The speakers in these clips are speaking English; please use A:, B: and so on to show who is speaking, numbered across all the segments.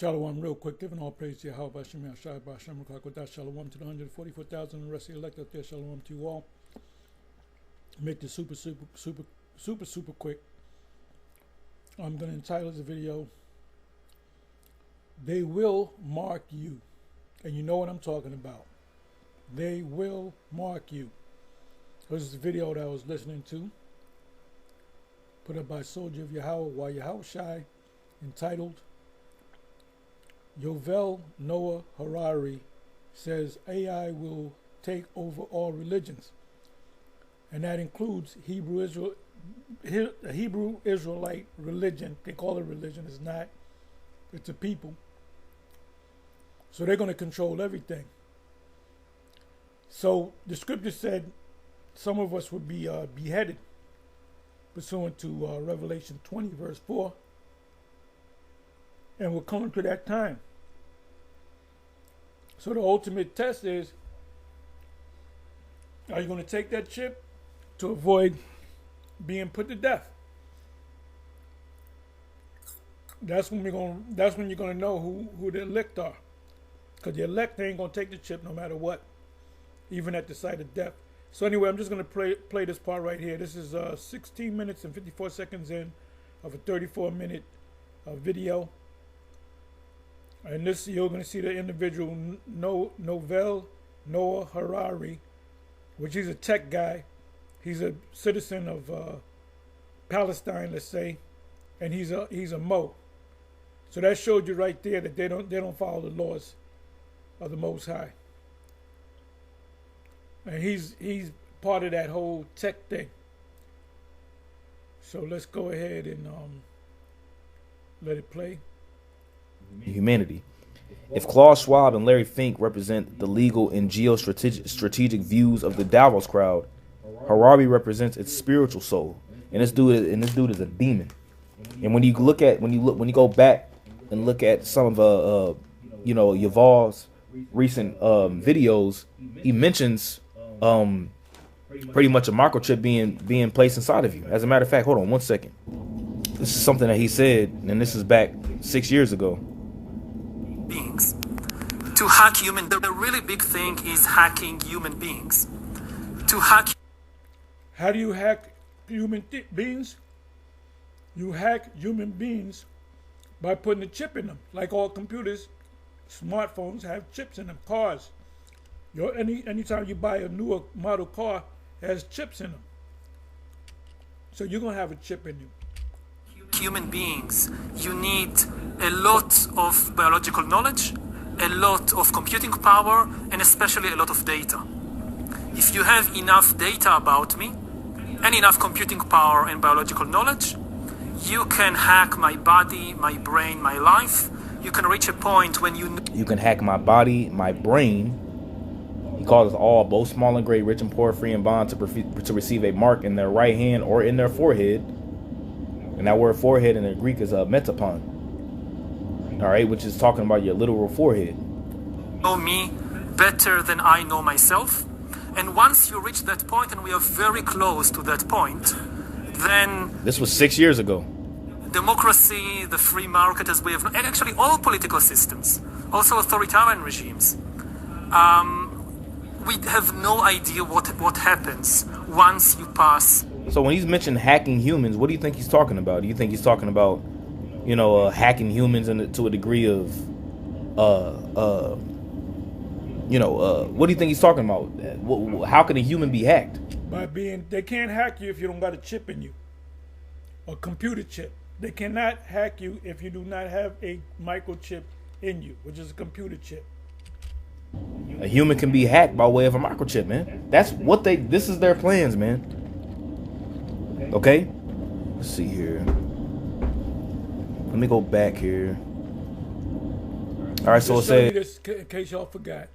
A: Shalom, real quick, giving all praise to Yahweh, Hashem, Yahshua, Hashem, Rakakodah, Shalom to the 144,000 and the rest of the elect out there. Shalom to you all. Make this super quick. I'm going to entitle this video, They Will Mark You. And you know what I'm talking about. They will mark you. This is a video that I was listening to, put up by Soldier of Yahweh, Yahweh Shai, entitled, Yovel Noah Harari says AI will take over all religions, and that includes Hebrew Israelite religion. They call it religion. It's not. It's a people. So they're going to control everything. So the scripture said some of us would be beheaded, pursuant to Revelation 20 verse 4. And we're coming to that time. So the ultimate test is, are you going to take that chip to avoid being put to death? That's when you're going to know who the elect are. Because the elect ain't going to take the chip no matter what, even at the sight of death. So anyway, I'm just going to play this part right here. This is 16 minutes and 54 seconds in of a 34-minute video. And this, you're going to see the individual Yovel Noah Harari, which he's a tech guy. He's a citizen of Palestine, let's say, and he's a Mo. So that showed you right there that they don't follow the laws of the Most High. And he's part of that whole tech thing. So let's go ahead and let it play.
B: Humanity. If Klaus Schwab and Larry Fink represent the legal and geostrategic views of the Davos crowd, Harari represents its spiritual soul, and this dude is a demon. And when you go back and look at some of Yuval's recent videos, he mentions pretty much a microchip being placed inside of you. As a matter of fact, hold on one second. This is something that he said, and this is back 6 years ago.
C: Beings to hack human. The really big thing is hacking human beings. To hack.
A: How do you hack human beings? You hack human beings by putting a chip in them. Like all computers, smartphones have chips in them. Cars. Anytime you buy a newer model car, it has chips in them. So you're gonna have a chip in you.
C: Human beings, you need a lot of biological knowledge, a lot of computing power, and especially a lot of data. If you have enough data about me, and enough computing power and biological knowledge, you can hack my body, my brain, my life. You can reach a point when
B: you can hack my body, my brain. He calls us all, both small and great, rich and poor, free and bond, to receive a mark in their right hand or in their forehead. And that word forehead in the Greek is a metapon. All right, which is talking about your literal forehead.
C: Know me better than I know myself. And once you reach that point, and we are very close to that point, then...
B: This was 6 years ago.
C: Democracy, the free market as we have... And actually all political systems, also authoritarian regimes, we have no idea what happens once you pass.
B: So when he's mentioned hacking humans, what do you think he's talking about? Do you think he's talking about, hacking humans to a degree of, what do you think he's talking about? How can a human be hacked?
A: They can't hack you if you don't got a chip in you, a computer chip. They cannot hack you if you do not have a microchip in you, which is a computer chip.
B: A human can be hacked by way of a microchip, man. This is their plans, man. Okay, let's see here. Let me go back here. All right, so it says,
A: this in case y'all forgot.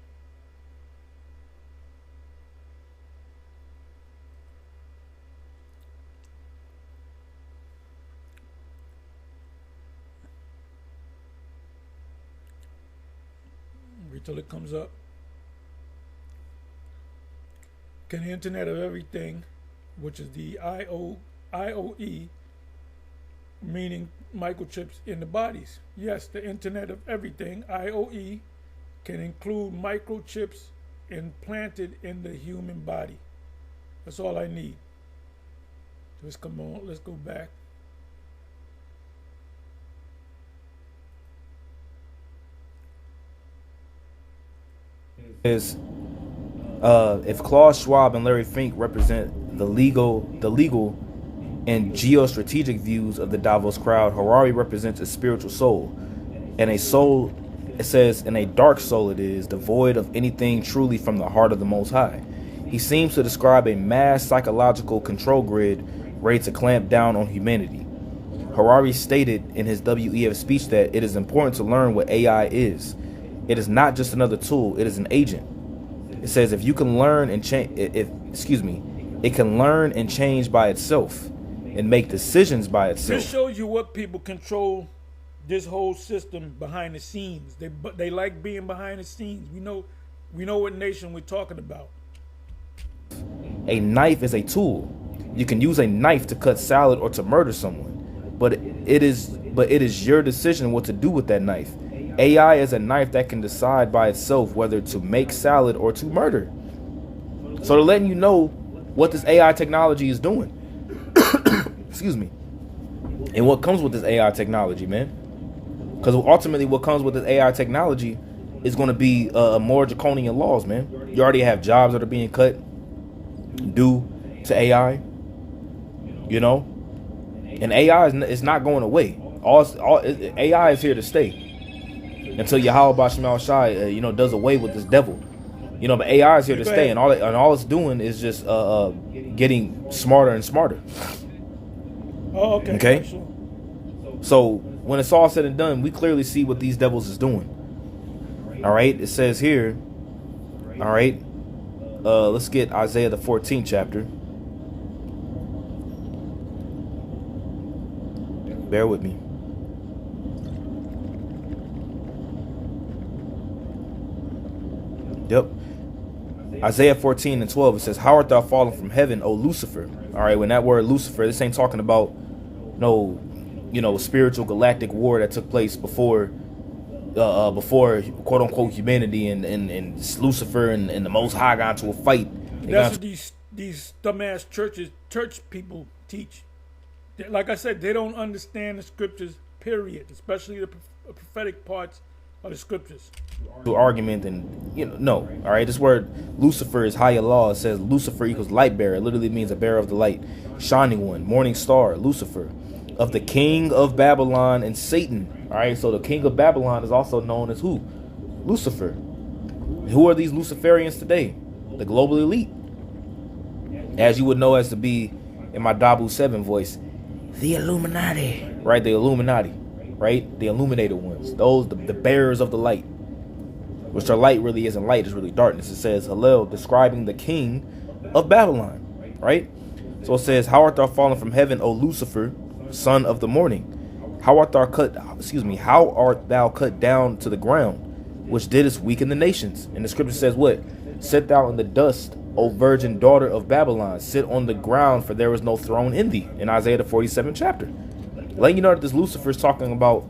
A: Wait till it comes up. Can the Internet of Everything, which is the IOE, meaning microchips in the bodies. Yes, the Internet of Everything, IoE, can include microchips implanted in the human body. That's all I need. Let's come on, let's go back.
B: Is if Klaus Schwab and Larry Fink represent the legal and geostrategic views of the Davos crowd, Harari represents a spiritual soul, and a soul, it says, and a dark soul it is, devoid of anything truly from the heart of the Most High. He seems to describe a mass psychological control grid ready to clamp down on humanity. Harari stated in his WEF speech that it is important to learn what AI is. It is not just another tool, it is an agent. It says if you can learn and change, it can learn and change by itself and make decisions by itself.
A: This shows you what people control this whole system behind the scenes. They like being behind the scenes. We know what nation we're talking about.
B: A knife is a tool. You can use a knife to cut salad or to murder someone, but it is your decision what to do with that knife. AI is a knife that can decide by itself whether to make salad or to murder. So they're letting you know what this AI technology is doing. Excuse me. And what comes with this AI technology, man? Because ultimately what comes with this AI technology is going to be more draconian laws, man. You already have jobs that are being cut due to AI, you know? And AI is not going away. AI is here to stay. Until Yahweh Bashmal Shai, does away with this devil, but AI is here to stay, and all it's doing is just getting smarter and smarter.
A: Oh, okay.
B: Okay.
A: Sure.
B: So when it's all said and done, we clearly see what these devils is doing. All right. It says here. All right. Let's get Isaiah the 14th chapter. Bear with me. Yep. Isaiah 14 and 12, it says, how art thou fallen from heaven, O Lucifer? All right, when that word Lucifer, this ain't talking about no, spiritual galactic war that took place before quote unquote humanity and Lucifer and the Most High got into a fight.
A: That's what these dumbass church people teach. Like I said, they don't understand the scriptures, period, especially the prophetic parts of the scriptures.
B: Argument and no. All right, this word Lucifer is higher law. It says Lucifer equals light bearer. It literally means a bearer of the light, shining one, morning star, Lucifer, of the king of Babylon and Satan. All right, so the king of Babylon is also known as who? Lucifer. Who are these Luciferians today? The global elite, as you would know as to be in my Dabu 7 voice, the Illuminati. Right, the Illuminati. Right, the illuminated ones, those the bearers of the light, which their light really isn't light, it's really darkness. It says Hallel describing the king of Babylon, right? So it says, how art thou fallen from heaven, O Lucifer, son of the morning? How art thou cut down to the ground, which didst weaken the nations? And the scripture says what? Sit thou in the dust, O virgin daughter of Babylon, sit on the ground, for there is no throne in thee, in Isaiah the 47th chapter. Letting you know that this Lucifer is talking about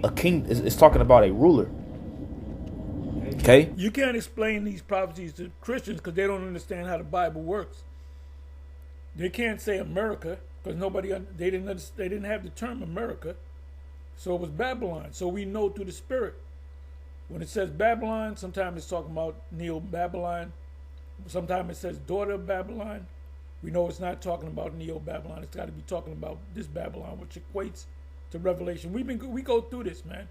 B: a king, is talking about a ruler. Okay?
A: You can't explain these prophecies to Christians because they don't understand how the Bible works. They can't say America because they didn't have the term America, so it was Babylon. So we know through the Spirit. When it says Babylon, sometimes it's talking about Neo-Babylon. Sometimes it says daughter of Babylon. We know it's not talking about Neo-Babylon. It's got to be talking about this Babylon, which equates to Revelation. We go through this, man.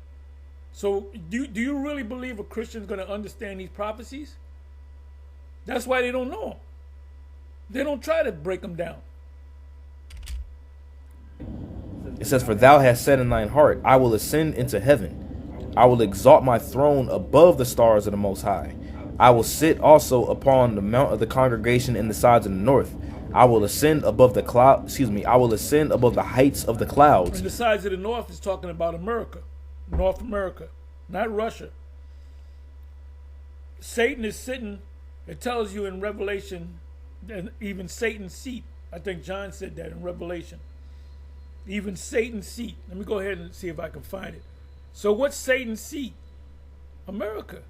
A: So do you really believe a Christian's going to understand these prophecies? That's why they don't know them. They don't try to break them down.
B: It says, for thou hast said in thine heart, I will ascend into heaven. I will exalt my throne above the stars of the Most High. I will sit also upon the mount of the congregation in the sides of the north. I will ascend above the cloud. I will ascend above the heights of the clouds.
A: And the sides of the north is talking about America, North America, not Russia. Satan is sitting. It tells you in Revelation, and even Satan's seat. I think John said that in Revelation. even Satan's seat. Let me go ahead and see if I can find it. So what's Satan's seat? America.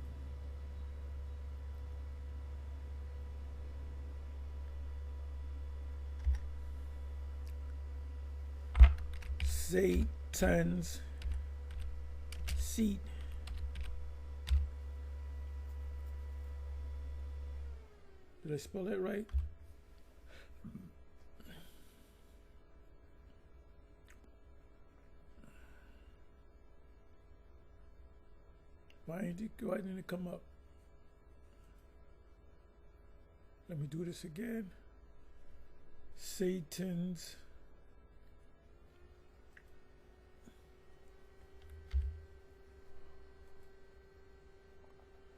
A: Satan's seat. Did I spell that right? Why didn't it come up? Let me do this again. Satan's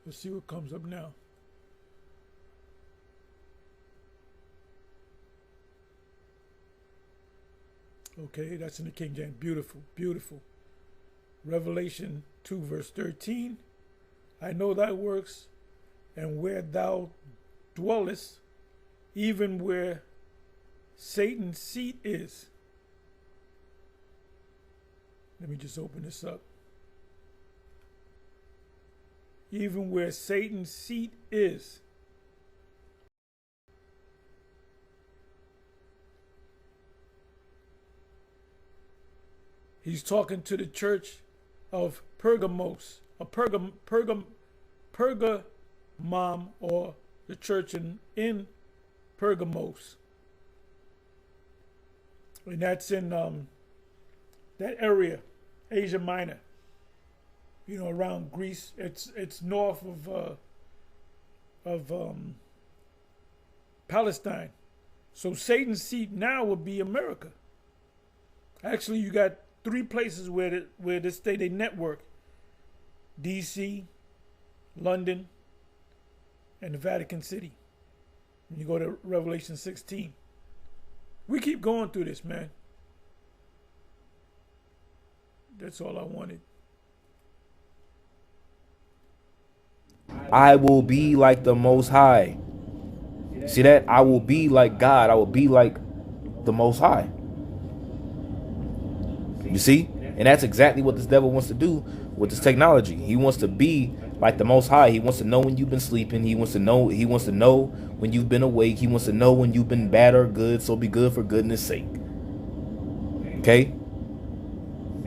A: let's see what comes up now. Okay, that's in the King James. Beautiful, beautiful. Revelation 2 verse 13. I know thy works, and where thou dwellest, even where Satan's seat is. Let me just open this up. Even where Satan's seat is. He's talking to the church of Pergamos, Pergamum, or the church in Pergamos. And that's in that area, Asia Minor. You know, around Greece. It's north of Palestine. So Satan's seat now would be America. Actually, you got 3 places where they network: D.C., London, and the Vatican City. When you go to Revelation 16. We keep going through this, man. That's all I wanted.
B: I will be like the Most High. See that? I will be like God. I will be like the Most High. You see? And that's exactly what this devil wants to do with this technology. He wants to be like the Most High. He wants to know when you've been sleeping. He wants to know when you've been awake. He wants to know when you've been bad or good. So be good for goodness sake. Okay?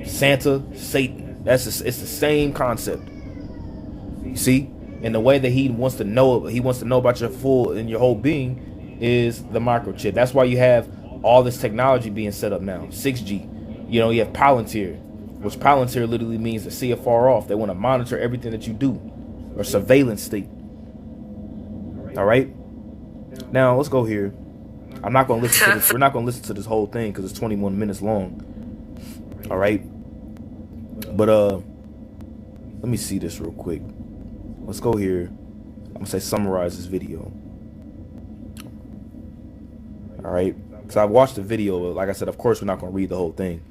B: Santa, Satan. It's the same concept. You see? And the way that he wants to know about your whole being is the microchip. That's why you have all this technology being set up now. 6G. You know, you have Palantir, which Palantir literally means to see afar off. They want to monitor everything that you do, or surveillance state. All right. Now let's go here. I'm not going to listen to this. We're not going to listen to this whole thing because it's 21 minutes long. All right. But let me see this real quick. Let's go here. I'm gonna say summarize this video. All right, because I've watched the video. Like I said, of course, we're not gonna read the whole thing.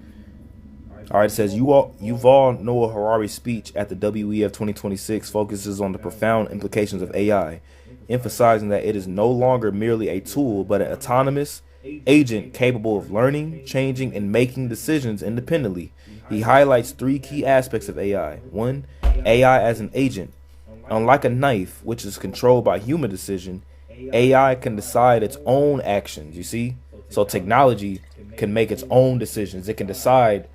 B: All right, it says Yuval Noah Harari's speech at the WEF 2026 focuses on the profound implications of AI, emphasizing that it is no longer merely a tool, but an autonomous agent capable of learning, changing, and making decisions independently. He highlights 3 key aspects of AI. 1, AI as an agent. Unlike a knife, which is controlled by human decision, AI can decide its own actions, you see? So technology can make its own decisions. It can decide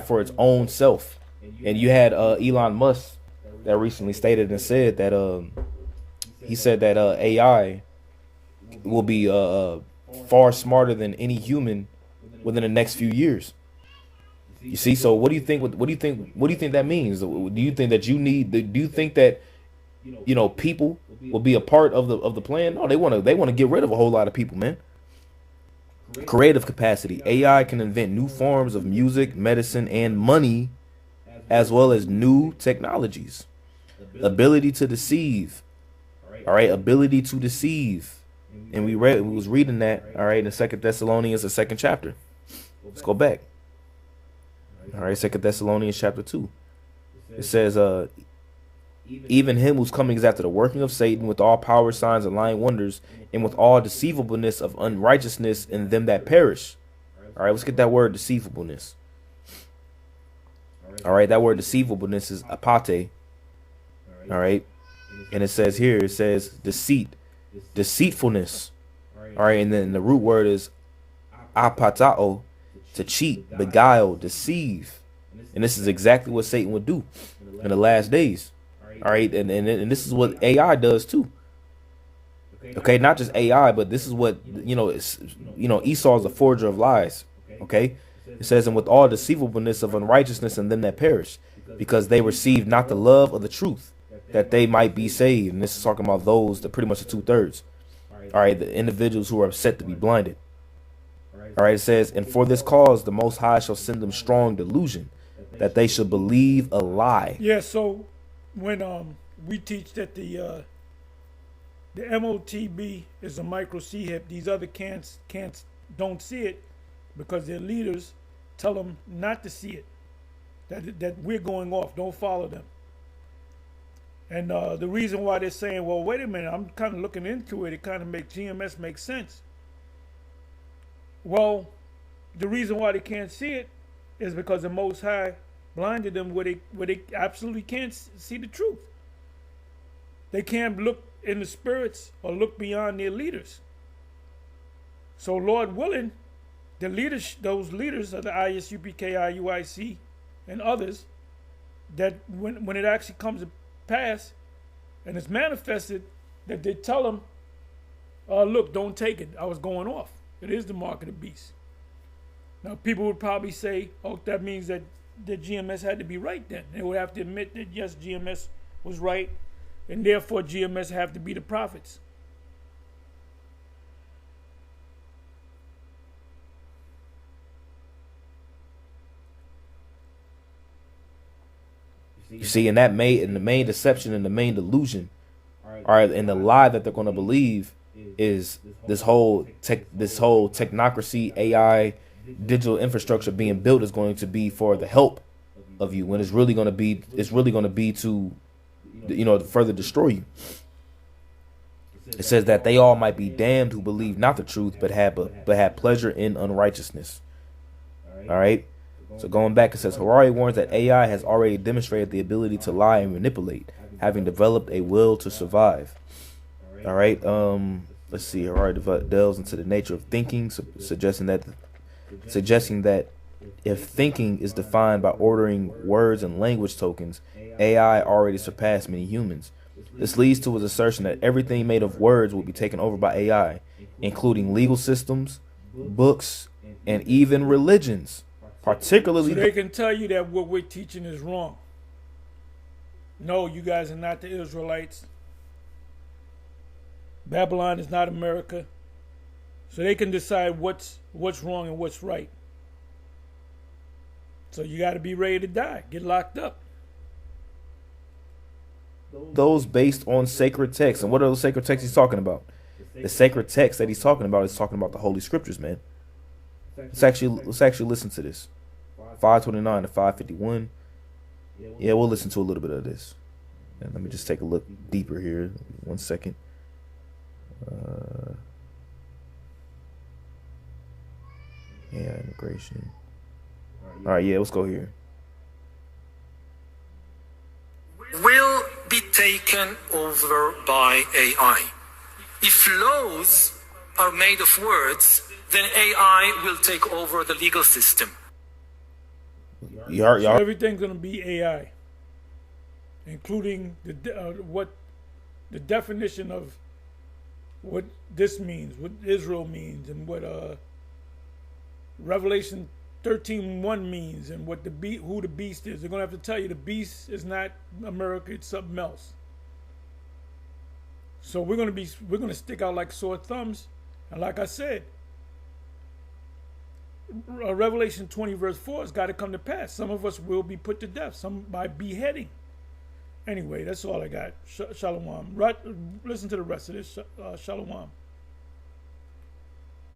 B: for its own self. And you had Elon Musk that recently stated and said that he said that AI will be far smarter than any human within the next few years. You see, so what do you think that means? Do you think that do you think that, you know, people will be a part of the plan? No, they want to get rid of a whole lot of people, man. Creative capacity. AI can invent new forms of music, medicine, and money, as well as new technologies. Ability to deceive. All right, ability to deceive. And we was reading that, all right, in 2 Thessalonians, the 2nd chapter. Let's go back. All right, 2 Thessalonians chapter 2. It says, even him whose coming is after the working of Satan, with all power, signs, and lying wonders, and with all deceivableness of unrighteousness in them that perish. All right, let's get that word deceivableness. All right, that word deceivableness is apate. All right, and it says here, it says deceit, deceitfulness. All right, and then the root word is apatao, to cheat, beguile, deceive. And this is exactly what Satan would do in the last days. All right, and this is what AI does too. Okay, not just AI, but this is what, Esau is a forger of lies. Okay, it says, and with all deceivableness of unrighteousness in them that perish, because they received not the love of the truth, that they might be saved. And this is talking about those, pretty much the 2/3. All right, the individuals who are upset to be blinded. All right, it says, and for this cause the Most High shall send them strong delusion, that they should believe a lie.
A: Yeah, so when we teach that the MOTB is a micro C-hip, these other can't don't see it because their leaders tell them not to see it, that we're going off, don't follow them. And the reason why they're saying, well, wait a minute, I'm kind of looking into it, it kind of makes GMS make sense. Well, the reason why they can't see it is because the Most High blinded them where they absolutely can't see the truth. They can't look in the spirits or look beyond their leaders. So Lord willing, the leaders, those leaders of the ISUPK, IUIC, and others, that when it actually comes to pass and it's manifested, that they tell them, look, don't take it, I was going off. It is the mark of the beast. Now people would probably say, oh, that means that GMS had to be right then. They would have to admit that yes, GMS was right, and therefore GMS have to be the prophets.
B: You see, in the main deception and the main delusion, all right, and the lie that they're going to believe is this whole technocracy, AI, digital infrastructure being built is going to be for the help of you, when it's really going to be to, further destroy you. It says that they all might be damned who believe not the truth, but have pleasure in unrighteousness. All right. So going back, it says Harari warns that AI has already demonstrated the ability to lie and manipulate, having developed a will to survive. All right. Let's see. Harari delves into the nature of thinking, suggesting that if thinking is defined by ordering words and language tokens, AI already surpassed many humans. This leads to his assertion that everything made of words will be taken over by AI, including legal systems, books, and even religions. Particularly,
A: so they can tell you that what we're teaching is wrong. No, you guys are not the Israelites. Babylon is not America. So they can decide what's wrong and what's right. So you got to be ready to die, get locked up.
B: Those based on sacred texts. And what are those sacred texts he's talking about? The sacred text that he's talking about is talking about the Holy Scriptures, man. Let's actually listen to this. 529 to 551. Yeah, we'll listen to a little bit of this. And let me just take a look deeper here. 1 second. Yeah, immigration. All right, yeah, let's go here.
C: Will be taken over by AI. If laws are made of words, then AI will take over the legal system.
B: Y'all.
A: Everything's going to be AI, including the definition of what this means, what Israel means, and what Revelation 13:1 means, and what who the beast is. They're going to have to tell you the beast is not America; it's something else. So we're going to stick out like sore thumbs, and like I said, Revelation 20 verse 4 has got to come to pass. Some of us will be put to death, some by beheading. Anyway, that's all I got. Shalom. Listen to the rest of this. Shalom.